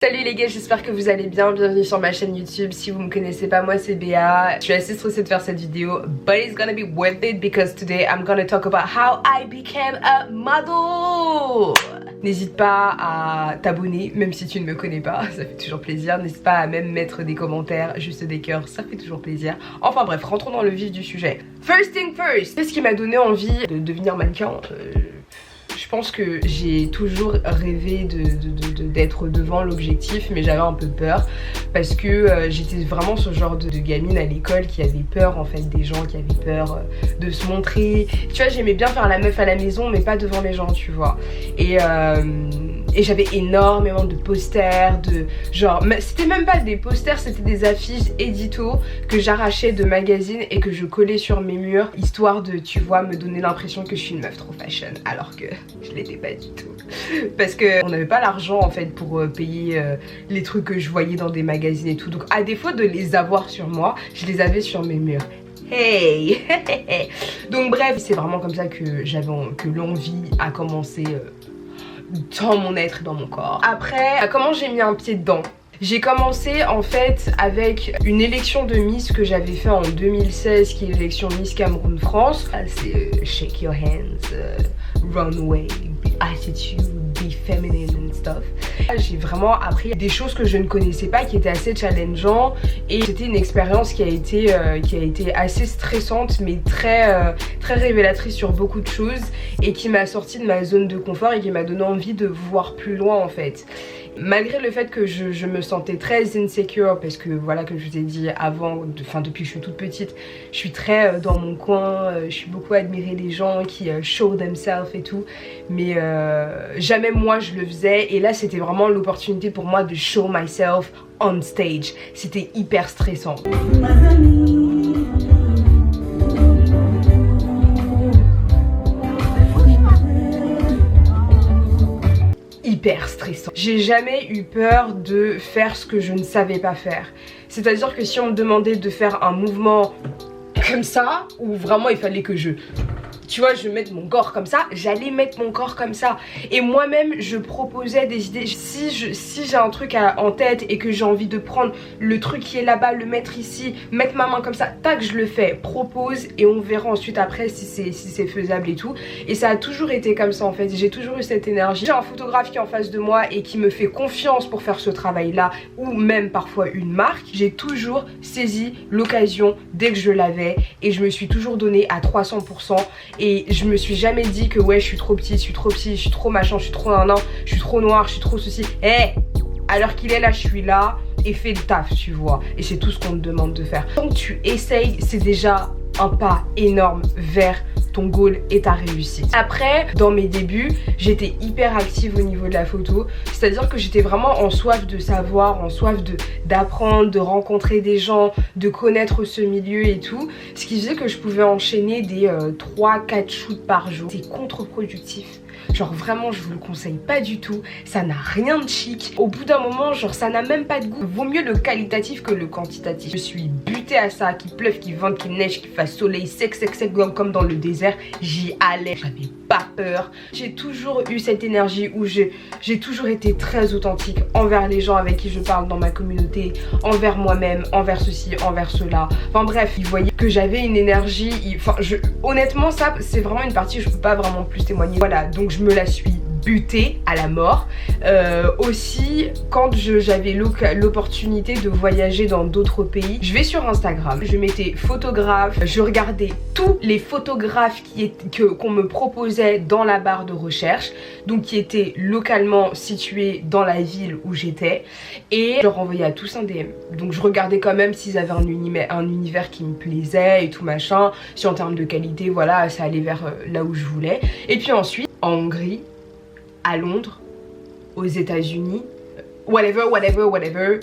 Salut les gars, j'espère que vous allez bien, bienvenue sur ma chaîne YouTube. Si vous me connaissez pas, moi c'est Béa. Je suis assez stressée de faire cette vidéo, but it's gonna be worth it because today I'm gonna talk about how I became a model. N'hésite pas à t'abonner, même si tu ne me connais pas, ça fait toujours plaisir. N'hésite pas à même mettre des commentaires, juste des cœurs, ça fait toujours plaisir. Enfin bref, rentrons dans le vif du sujet. First thing first, qu'est-ce qui m'a donné envie de devenir mannequin? Je pense que j'ai toujours rêvé d'être devant l'objectif, mais j'avais un peu peur parce que j'étais vraiment ce genre de gamine à l'école qui avait peur en fait des gens, qui avait peur de se montrer. Tu vois, j'aimais bien faire la meuf à la maison, mais pas devant les gens, tu vois. Et j'avais énormément de posters, de genre, c'était même pas des posters, c'était des affiches édito que j'arrachais de magazines et que je collais sur mes murs, histoire de, tu vois, me donner l'impression que je suis une meuf trop fashion, alors que je l'étais pas du tout. Parce que on n'avait pas l'argent en fait pour payer les trucs que je voyais dans des magazines et tout. Donc à défaut de les avoir sur moi, je les avais sur mes murs. Hey. Donc bref, c'est vraiment comme ça que l'envie a commencé dans mon être, dans mon corps. Après, comment j'ai mis un pied dedans? J'ai commencé en fait avec une élection de Miss que j'avais fait en 2016, qui est l'élection Miss Cameroun France. C'est shake your hands, runway, be attitude, be feminine and stuff. J'ai vraiment appris des choses que je ne connaissais pas, qui étaient assez challengeants, et c'était une expérience qui a été assez stressante, mais très révélatrice sur beaucoup de choses, et qui m'a sorti de ma zone de confort et qui m'a donné envie de voir plus loin en fait. Malgré le fait que je me sentais très insecure, parce que voilà, comme je vous ai dit avant, depuis que je suis toute petite, je suis très dans mon coin, je suis beaucoup à admirer les gens qui show themselves et tout, mais jamais moi je le faisais, et là c'était vraiment l'opportunité pour moi de show myself on stage. C'était hyper stressant. Hyper stressant. J'ai jamais eu peur de faire ce que je ne savais pas faire. C'est-à-dire que si on me demandait de faire un mouvement comme ça, ou vraiment il fallait que je mette mon corps comme ça, j'allais mettre mon corps comme ça. Et moi-même, je proposais des idées. Si j'ai un truc en tête et que j'ai envie de prendre le truc qui est là-bas, le mettre ici, mettre ma main comme ça, tac, je le fais, propose, et on verra ensuite après si c'est faisable et tout. Et ça a toujours été comme ça en fait, j'ai toujours eu cette énergie. J'ai un photographe qui est en face de moi et qui me fait confiance pour faire ce travail-là, ou même parfois une marque. J'ai toujours saisi l'occasion dès que je l'avais, et je me suis toujours donnée à 300%. Et je me suis jamais dit que ouais, je suis trop petite, je suis trop petit, je suis trop machin, je suis trop nanan, je suis trop noire, je suis trop ceci. À l'heure qu'il est là, je suis là, et fais le taf, tu vois. Et c'est tout ce qu'on te demande de faire. Tant que tu essayes, c'est déjà un pas énorme vers ton goal et ta réussite. Après, dans mes débuts, j'étais hyper active au niveau de la photo, c'est-à-dire que j'étais vraiment en soif de savoir, en soif d'apprendre, de rencontrer des gens, de connaître ce milieu et tout, ce qui faisait que je pouvais enchaîner des 3-4 shoots par jour. C'est contre-productif. Genre vraiment, je vous le conseille pas du tout, ça n'a rien de chic. Au bout d'un moment, genre ça n'a même pas de goût. Vaut mieux le qualitatif que le quantitatif. Je suis butée à ça, qu'il pleuve, qu'il vente, qu'il neige, qu'il fasse soleil, sec comme dans le désert. J'y allais, j'avais pas peur. J'ai toujours eu cette énergie où j'ai toujours été très authentique envers les gens avec qui je parle dans ma communauté, envers moi-même, envers ceci, envers cela. Enfin bref, vous voyez que j'avais une énergie, honnêtement ça c'est vraiment une partie où je peux pas vraiment plus témoigner. Voilà, donc je me la suis butée à la mort. Aussi, quand j'avais l'opportunité de voyager dans d'autres pays, je vais sur Instagram, je mettais photographe, je regardais tous les photographes qu'on me proposait dans la barre de recherche, donc qui étaient localement situés dans la ville où j'étais, et je leur envoyais à tous un DM. Donc je regardais quand même s'ils avaient un univers qui me plaisait et tout machin, si en termes de qualité, voilà, ça allait vers là où je voulais. Et puis ensuite, en Hongrie, à Londres, aux États-Unis, whatever.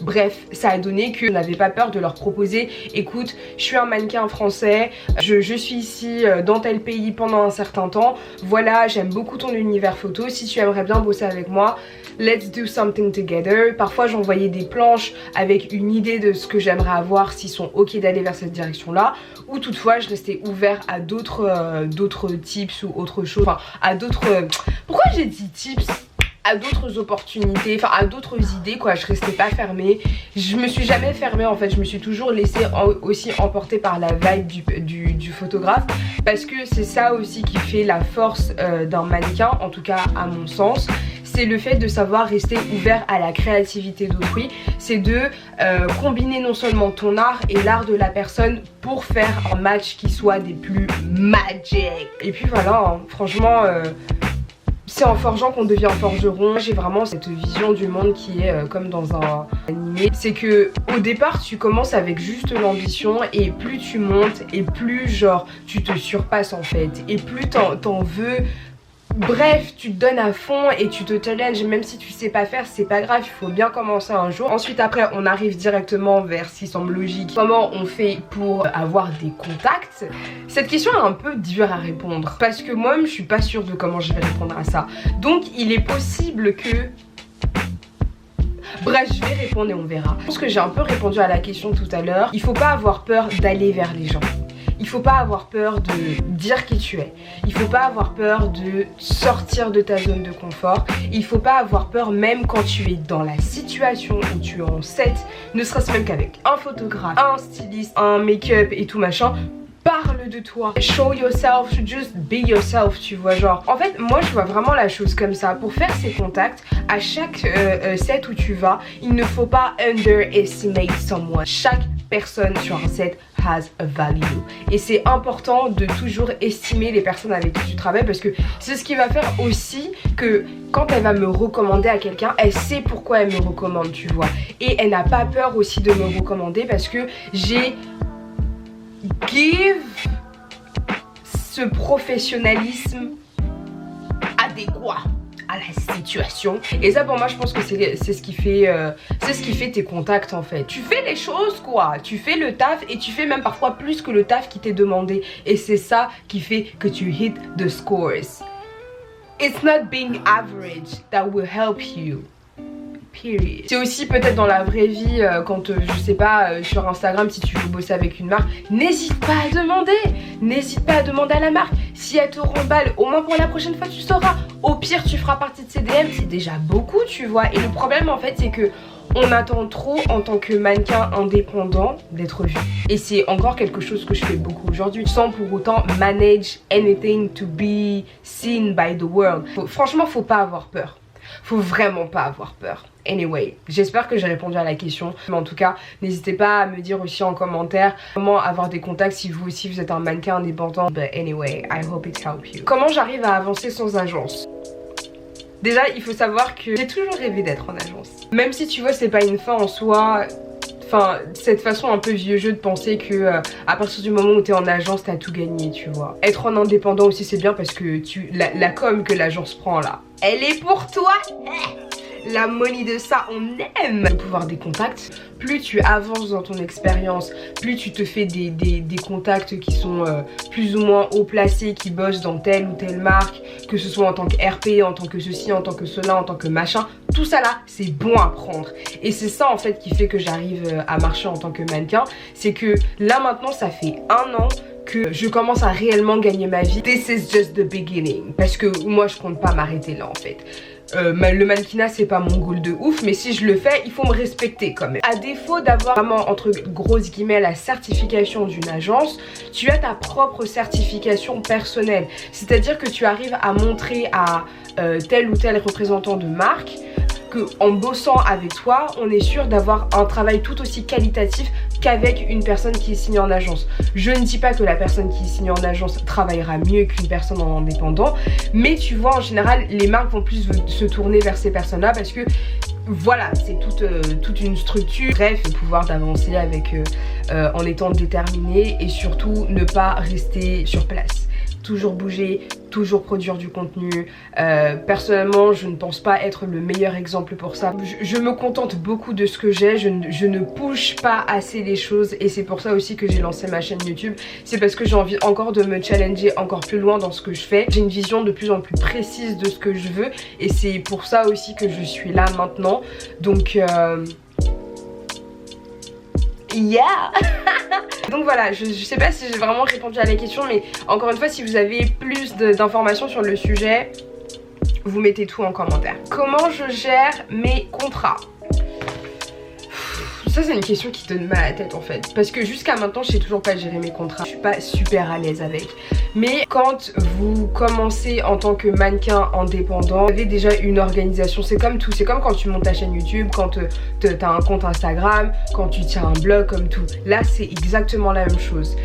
Bref, ça a donné que je n'avais pas peur de leur proposer, écoute, je suis un mannequin français, je suis ici dans tel pays pendant un certain temps, voilà, j'aime beaucoup ton univers photo, si tu aimerais bien bosser avec moi, let's do something together. Parfois j'envoyais des planches avec une idée de ce que j'aimerais avoir, s'ils sont ok d'aller vers cette direction là, ou toutefois je restais ouvert à d'autres tips ou autre chose, enfin à d'autres... Pourquoi j'ai dit tips? à d'autres opportunités, enfin à d'autres idées quoi. Je restais pas fermée, je me suis jamais fermée en fait, je me suis toujours laissée aussi emporter par la vibe du photographe, parce que c'est ça aussi qui fait la force d'un mannequin, en tout cas à mon sens. C'est le fait de savoir rester ouvert à la créativité d'autrui, c'est de combiner non seulement ton art et l'art de la personne pour faire un match qui soit des plus magic. Et puis voilà, hein, franchement c'est en forgeant qu'on devient forgeron. J'ai vraiment cette vision du monde qui est comme dans un animé. C'est que au départ tu commences avec juste l'ambition, et plus tu montes et plus genre tu te surpasses en fait, et plus t'en veux. Bref, tu te donnes à fond et tu te challenges, même si tu sais pas faire, c'est pas grave, il faut bien commencer un jour. Ensuite après on arrive directement vers ce qui semble logique. Comment on fait pour avoir des contacts? Cette question est un peu dure à répondre, parce que moi-même je suis pas sûre de comment je vais répondre à ça. Donc il est possible que... Bref, je vais répondre et on verra. Je pense que j'ai un peu répondu à la question tout à l'heure. Il faut pas avoir peur d'aller vers les gens. Il faut pas avoir peur de dire qui tu es. Il faut pas avoir peur de sortir de ta zone de confort. Il faut pas avoir peur même quand tu es dans la situation où tu es en set, ne serait-ce même qu'avec un photographe, un styliste, un make-up et tout machin. Parle de toi, show yourself, just be yourself, tu vois, genre. En fait, moi je vois vraiment la chose comme ça. Pour faire ces contacts, à chaque set où tu vas, il ne faut pas underestimate someone. Chaque personne sur un set has a value. Et c'est important de toujours estimer les personnes avec qui tu travailles, parce que c'est ce qui va faire aussi que quand elle va me recommander à quelqu'un, elle sait pourquoi elle me recommande, tu vois. Et elle n'a pas peur aussi de me recommander parce que j'ai give ce professionnalisme adéquat à la situation. Et ça pour moi je pense que c'est ce qui fait tes contacts en fait. Tu fais les choses quoi, tu fais le taf, et tu fais même parfois plus que le taf qui t'est demandé, et c'est ça qui fait que tu hit the scores. It's not being average that will help you. C'est aussi peut-être dans la vraie vie, quand je sais pas, sur Instagram, si tu veux bosser avec une marque, n'hésite pas à demander. N'hésite pas à demander à la marque. Si elle te remballe, au moins pour la prochaine fois tu sauras. Au pire tu feras partie de ses DM, c'est déjà beaucoup, tu vois. Et le problème en fait c'est que on attend trop en tant que mannequin indépendant d'être vu. Et c'est encore quelque chose que je fais beaucoup aujourd'hui, sans pour autant manage anything to be seen by the world. Franchement faut pas avoir peur. Faut vraiment pas avoir peur. Anyway, j'espère que j'ai répondu à la question. Mais en tout cas, n'hésitez pas à me dire aussi en commentaire comment avoir des contacts si vous aussi vous êtes un mannequin indépendant. But anyway, I hope it helped you. Comment j'arrive à avancer sans agence? Déjà, il faut savoir que j'ai toujours rêvé d'être en agence. Même si tu vois, c'est pas une fin en soi. Enfin, cette façon un peu vieux jeu de penser que à partir du moment où t'es en agence, t'as tout gagné, tu vois. Être en indépendant aussi, c'est bien parce que la com que l'agence prend là, elle est pour toi. La money de ça, on aime. Le pouvoir des contacts, plus tu avances dans ton expérience, plus tu te fais des contacts qui sont plus ou moins haut placés, qui bossent dans telle ou telle marque, que ce soit en tant que RP, en tant que ceci, en tant que cela, en tant que machin. Tout ça là, c'est bon à prendre. Et c'est ça en fait qui fait que j'arrive à marcher en tant que mannequin. C'est que là maintenant, ça fait 1 an que je commence à réellement gagner ma vie. This is just the beginning. Parce que moi, je compte pas m'arrêter là en fait. Le mannequinat c'est pas mon goal de ouf, mais si je le fais il faut me respecter quand même. À défaut d'avoir vraiment entre grosses guillemets la certification d'une agence, tu as ta propre certification personnelle, c'est à dire que tu arrives à montrer à tel ou tel représentant de marque que en bossant avec toi on est sûr d'avoir un travail tout aussi qualitatif qu'avec une personne qui est signée en agence. Je ne dis pas que la personne qui est signée en agence travaillera mieux qu'une personne en indépendant, mais tu vois en général les marques vont plus se tourner vers ces personnes là parce que voilà, c'est toute une structure. Bref, le pouvoir d'avancer avec en étant déterminé et surtout ne pas rester sur place. Toujours bouger, toujours produire du contenu. Personnellement, je ne pense pas être le meilleur exemple pour ça. Je me contente beaucoup de ce que j'ai, je ne push pas assez les choses et c'est pour ça aussi que j'ai lancé ma chaîne YouTube. C'est parce que j'ai envie encore de me challenger encore plus loin dans ce que je fais. J'ai une vision de plus en plus précise de ce que je veux et c'est pour ça aussi que je suis là maintenant. Donc yeah. Donc voilà, je sais pas si j'ai vraiment répondu à la question, mais encore une fois si vous avez plus d'informations sur le sujet, vous mettez tout en commentaire. Comment je gère mes contrats? Ça c'est une question qui donne mal à la tête en fait, parce que jusqu'à maintenant j'ai toujours pas géré mes contrats, je suis pas super à l'aise avec. Mais quand vous commencez en tant que mannequin indépendant, vous avez déjà une organisation, c'est comme tout, c'est comme quand tu montes ta chaîne YouTube, quand t'as un compte Instagram, quand tu tiens un blog, comme tout. Là c'est exactement la même chose,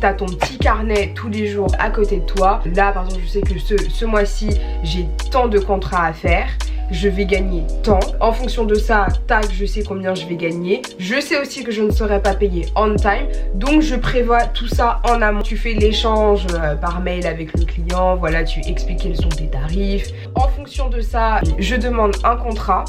t'as ton petit carnet tous les jours à côté de toi. Là par exemple je sais que ce mois-ci j'ai tant de contrats à faire, je vais gagner tant. En fonction de ça, tac, je sais combien je vais gagner. Je sais aussi que je ne serai pas payée on time. Donc je prévois tout ça en amont. Tu fais l'échange par mail avec le client. Voilà, tu expliques quels sont tes tarifs. En fonction de ça, je demande un contrat.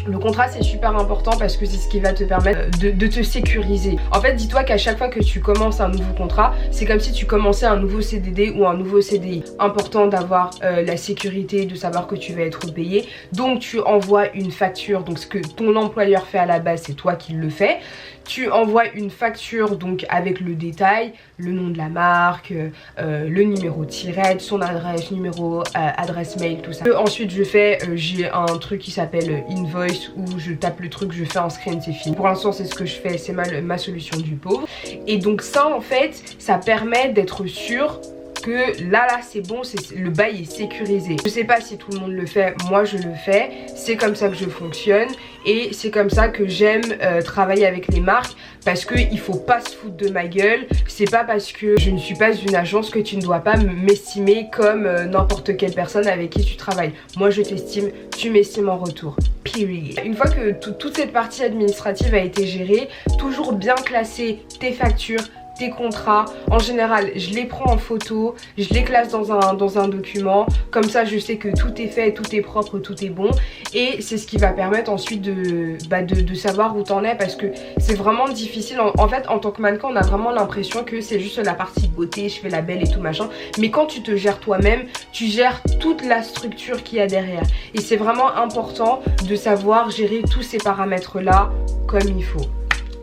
Le contrat c'est super important parce que c'est ce qui va te permettre de te sécuriser. En fait dis-toi qu'à chaque fois que tu commences un nouveau contrat, c'est comme si tu commençais un nouveau CDD ou un nouveau CDI. Important d'avoir la sécurité, de savoir que tu vas être payé. Donc tu envoies une facture, donc ce que ton employeur fait à la base c'est toi qui le fais. Tu envoies une facture donc avec le détail, le nom de la marque, le numéro de tirette, son adresse, numéro, adresse mail, tout ça. Ensuite j'ai un truc qui s'appelle Invoice où je tape le truc, je fais un screen, c'est fini. Pour l'instant c'est ce que je fais, c'est ma solution du pauvre. Et donc ça en fait, ça permet d'être sûr que là c'est bon, le bail est sécurisé. Je sais pas si tout le monde le fait, moi je le fais, c'est comme ça que je fonctionne et c'est comme ça que j'aime travailler avec les marques, parce qu'il faut pas se foutre de ma gueule. C'est pas parce que je ne suis pas une agence que tu ne dois pas m'estimer comme n'importe quelle personne avec qui tu travailles. Moi je t'estime, tu m'estimes en retour. Period. Une fois que toute cette partie administrative a été gérée, toujours bien classer tes factures, tes contrats. En général je les prends en photo, je les classe dans un document, comme ça je sais que tout est fait, tout est propre, tout est bon, et c'est ce qui va permettre ensuite de savoir où t'en es, parce que c'est vraiment difficile. En fait en tant que mannequin on a vraiment l'impression que c'est juste la partie beauté, je fais la belle et tout machin, mais quand tu te gères toi-même, tu gères toute la structure qu'il y a derrière, et c'est vraiment important de savoir gérer tous ces paramètres là comme il faut.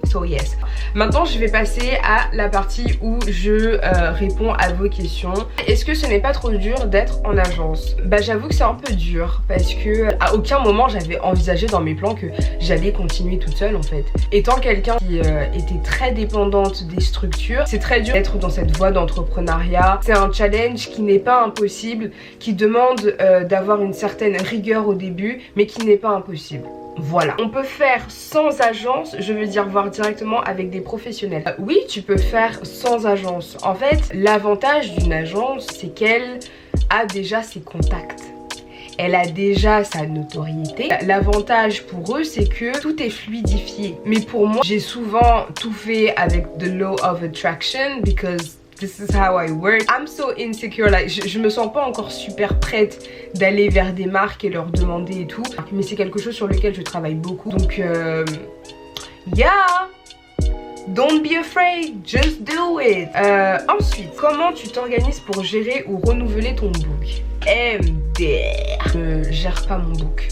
So yes. Maintenant je vais passer à la partie où je réponds à vos questions. Est-ce que ce n'est pas trop dur d'être en agence? Bah j'avoue que c'est un peu dur, parce que à aucun moment j'avais envisagé dans mes plans que j'allais continuer toute seule en fait. Étant quelqu'un qui était très dépendante des structures, c'est très dur d'être dans cette voie d'entrepreneuriat. C'est un challenge qui n'est pas impossible, qui demande d'avoir une certaine rigueur au début, mais qui n'est pas impossible. Voilà, on peut faire sans agence, je veux dire voir directement avec des professionnels. Oui, tu peux faire sans agence. En fait, l'avantage d'une agence, c'est qu'elle a déjà ses contacts. Elle a déjà sa notoriété. L'avantage pour eux, c'est que tout est fluidifié. Mais pour moi, j'ai souvent tout fait avec the law of attraction, because this is how I work. I'm so insecure, like, je me sens pas encore super prête d'aller vers des marques et leur demander et tout. Mais c'est quelque chose sur lequel je travaille beaucoup. Donc, yeah! Don't be afraid, just do it. Ensuite, comment tu t'organises pour gérer ou renouveler ton book? MDR. Je ne gère pas mon book.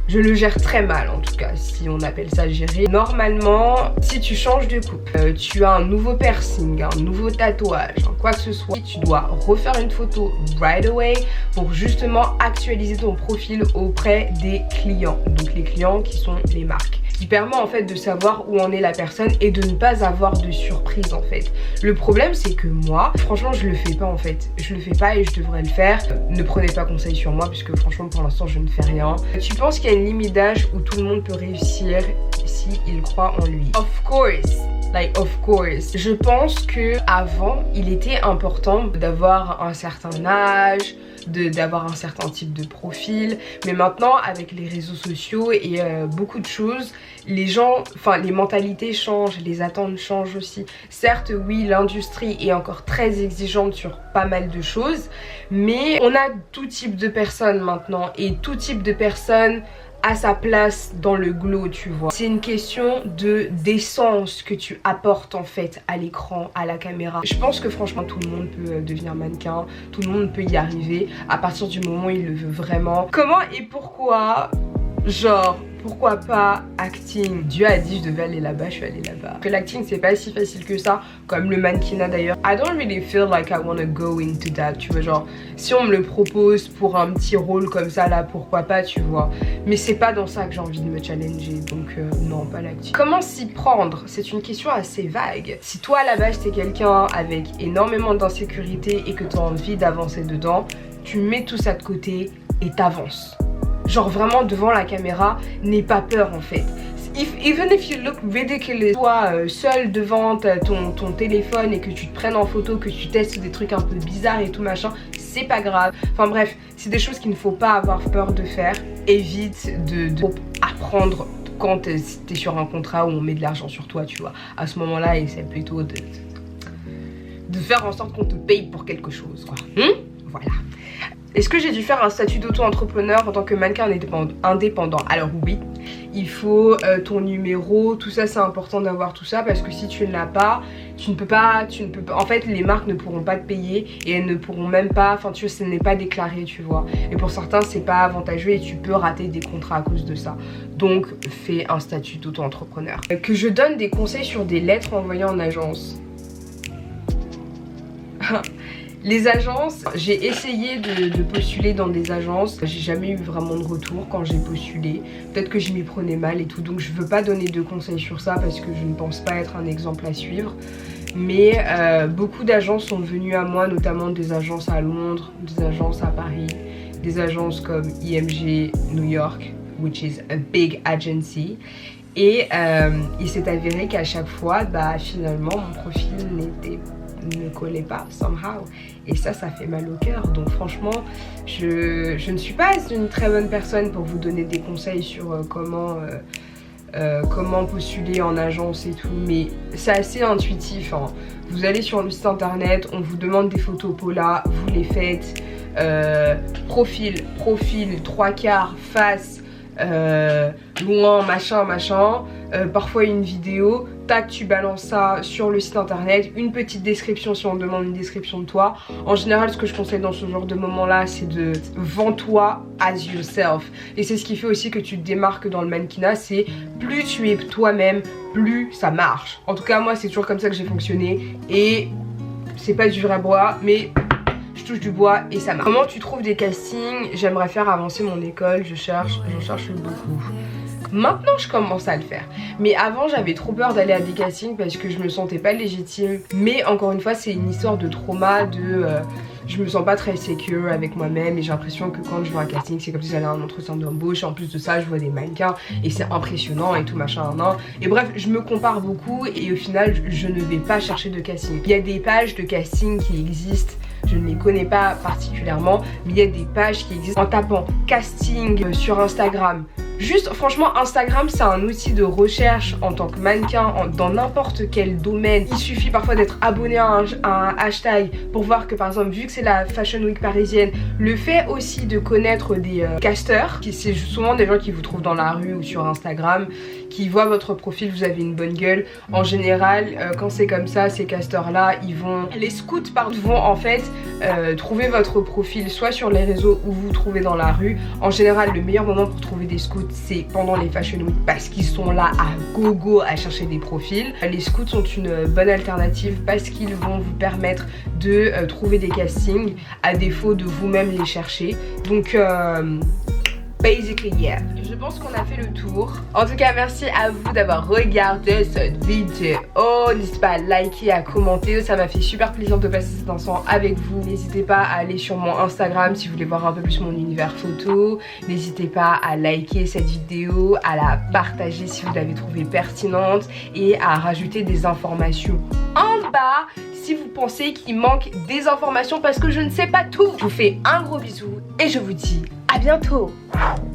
Je le gère très mal en tout cas, si on appelle ça gérer. Normalement, si tu changes de coupe, tu as un nouveau piercing, un nouveau tatouage, quoi que ce soit, tu dois refaire une photo right away pour justement actualiser ton profil auprès des clients. Donc les clients qui sont les marques. Qui permet en fait de savoir où en est la personne et de ne pas avoir de surprise en fait. Le problème c'est que moi, franchement je le fais pas en fait. Je le fais pas et je devrais le faire. Ne prenez pas conseil sur moi puisque franchement pour l'instant je ne fais rien. Tu penses qu'il y a une limite d'âge où tout le monde peut réussir si il croit en lui? Of course. Like of course. Je pense que avant il était important d'avoir un certain âge, d'avoir un certain type de profil, mais maintenant avec les réseaux sociaux et beaucoup de choses, les gens, enfin les mentalités changent, les attentes changent aussi. Certes oui, l'industrie est encore très exigeante sur pas mal de choses, mais on a tout type de personnes maintenant et tout type de personnes à sa place dans le glow, tu vois. C'est une question d'essence que tu apportes en fait à l'écran, à la caméra. Je pense que franchement tout le monde peut devenir mannequin, tout le monde peut y arriver à partir du moment où il le veut vraiment. Comment et pourquoi, genre pourquoi pas acting. Dieu a dit je devais aller là-bas, je suis allée là-bas. Que l'acting c'est pas si facile que ça, comme le mannequinat d'ailleurs. I don't really feel like I wanna go into that, tu vois, genre si on me le propose pour un petit rôle comme ça là, pourquoi pas, tu vois. Mais c'est pas dans ça que j'ai envie de me challenger, donc non, pas l'acting. Comment s'y prendre? C'est une question assez vague. Si toi à la base t'es quelqu'un avec énormément d'insécurité et que t'as envie d'avancer dedans, tu mets tout ça de côté et t'avances. Genre vraiment devant la caméra, n'aie pas peur en fait. Even if you look ridiculous, toi seul devant ton téléphone et que tu te prennes en photo, que tu testes des trucs un peu bizarres et tout machin, c'est pas grave. Enfin bref, c'est des choses qu'il ne faut pas avoir peur de faire. Évite de apprendre quand t'es sur un contrat où on met de l'argent sur toi, tu vois. À ce moment-là, essaie plutôt de faire en sorte qu'on te paye pour quelque chose, quoi. Voilà. Est-ce que j'ai dû faire un statut d'auto-entrepreneur en tant que mannequin indépendant? Alors oui, il faut ton numéro, tout ça c'est important d'avoir tout ça parce que si tu ne l'as pas, tu ne peux pas, en fait les marques ne pourront pas te payer et elles ne pourront même pas, enfin tu vois, ce n'est pas déclaré, tu vois. Et pour certains c'est pas avantageux et tu peux rater des contrats à cause de ça. Donc fais un statut d'auto-entrepreneur. Que je donne des conseils sur des lettres envoyées en agence. Les agences, j'ai essayé de postuler dans des agences. J'ai jamais eu vraiment de retour quand j'ai postulé. Peut-être que je m'y prenais mal et tout. Donc je veux pas donner de conseils sur ça parce que je ne pense pas être un exemple à suivre. Mais beaucoup d'agences sont venues à moi, notamment des agences à Londres, des agences à Paris, des agences comme IMG New York, which is a big agency. Et il s'est avéré qu'à chaque fois, bah, finalement, mon profil ne collait pas somehow et ça fait mal au cœur. Donc franchement je ne suis pas une très bonne personne pour vous donner des conseils sur comment postuler en agence et tout, mais c'est assez intuitif, hein. Vous allez sur le site internet, on vous demande des photos Paula, vous les faites, profil 3/4, face, loin, machin, parfois une vidéo, tac, tu balances ça sur le site internet, une petite description si on demande une description de toi. En général, ce que je conseille dans ce genre de moment là, c'est de vends-toi as yourself. Et c'est ce qui fait aussi que tu te démarques dans le mannequinat, c'est plus tu es toi-même, plus ça marche. En tout cas, moi c'est toujours comme ça que j'ai fonctionné et c'est pas du vrai bois, mais je touche du bois et ça marche. Comment tu trouves des castings? J'aimerais faire avancer mon école, j'en cherche beaucoup. Maintenant je commence à le faire, mais avant j'avais trop peur d'aller à des castings parce que je me sentais pas légitime. Mais encore une fois c'est une histoire de trauma, je me sens pas très secure avec moi-même et j'ai l'impression que quand je vois un casting c'est comme si j'allais à un entretien d'embauche. En plus de ça je vois des mannequins et c'est impressionnant et tout machin nan. Et bref je me compare beaucoup et au final je ne vais pas chercher de casting. Il y a des pages de casting qui existent, je ne les connais pas particulièrement, mais il y a des pages qui existent. En tapant casting sur Instagram, juste franchement Instagram c'est un outil de recherche en tant que mannequin dans n'importe quel domaine. Il suffit parfois d'être abonné à un hashtag pour voir que par exemple vu que c'est la Fashion Week parisienne, le fait aussi de connaître des casteurs, c'est souvent des gens qui vous trouvent dans la rue ou sur Instagram, qui voient votre profil, vous avez une bonne gueule. En général quand c'est comme ça, ces casteurs là les scouts vont en fait trouver votre profil soit sur les réseaux ou vous trouvez dans la rue. En général le meilleur moment pour trouver des scouts c'est pendant les Fashion Week parce qu'ils sont là à gogo à chercher des profils. Les scouts sont une bonne alternative parce qu'ils vont vous permettre de trouver des castings à défaut de vous-même les chercher. Donc basically yeah. Je pense qu'on a fait le tour. En tout cas merci à vous d'avoir regardé cette vidéo. N'hésitez pas à liker, à commenter, ça m'a fait super plaisir de passer cet instant avec vous. N'hésitez pas à aller sur mon Instagram si vous voulez voir un peu plus mon univers photo. N'hésitez pas à liker cette vidéo, à la partager si vous l'avez trouvée pertinente et à rajouter des informations en bas si vous pensez qu'il manque des informations parce que je ne sais pas tout. Je vous fais un gros bisou et je vous dis à bientôt.